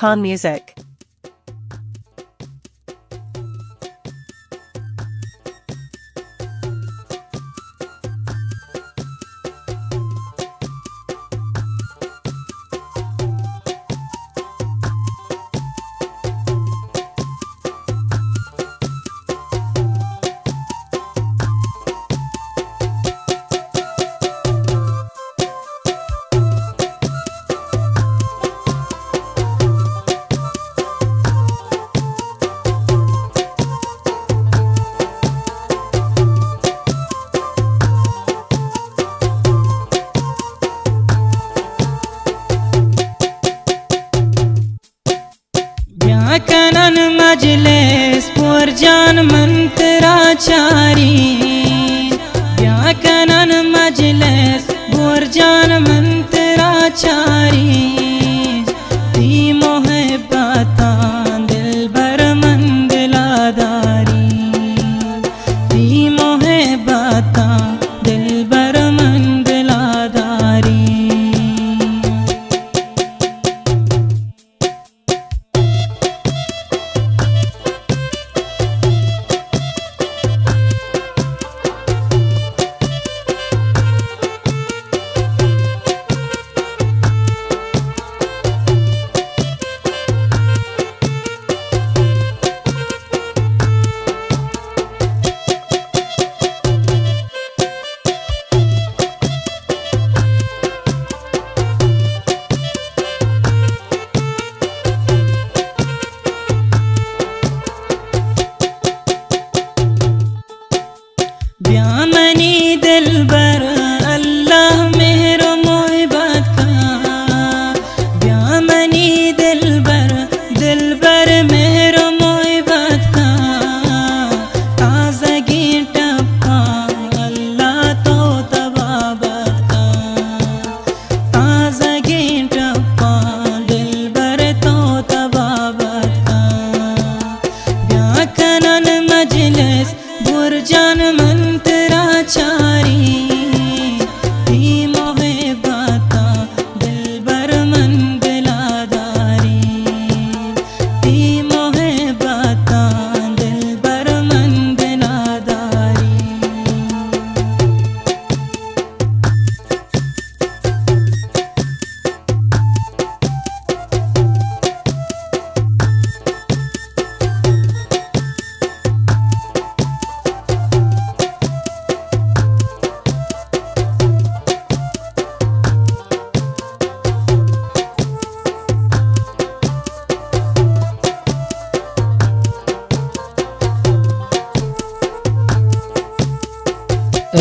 Khan Music. Kanan मजलिस पुरजान मंत्राचारी कनन मजलिस पुरजान मंत्राचारी दी मोहब्बता दिल भर मंगलादारी दी मोहब्बता दिल भर मंगलादारी ब्यामनी दिल बर अल्लाह मेहर मोहब्बत का ब्यामनी दिल बर मेहर मोहब्बत का ताज़गी टप्पा अल्लाह तो तबाबत का ताज़गी टप्पा दिल बर तो तबाबत का ब्याकनन मजलिस बुरजान मंत्राचारी दी मोहब्बता दिल भर मंगलादारी दी मोहब्बता दिल भर मंगलादारी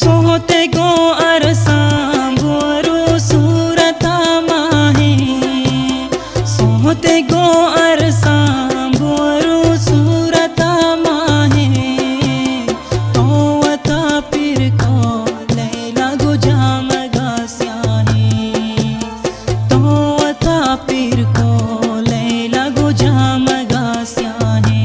सोते गो अरसां बोरू सूरता माहे सोते गो अरसां बोरू सूरता माहे तो वता पीर को लैला गुजाम गास्याहे तो वता पीर को लैला गुजाम गास्याहे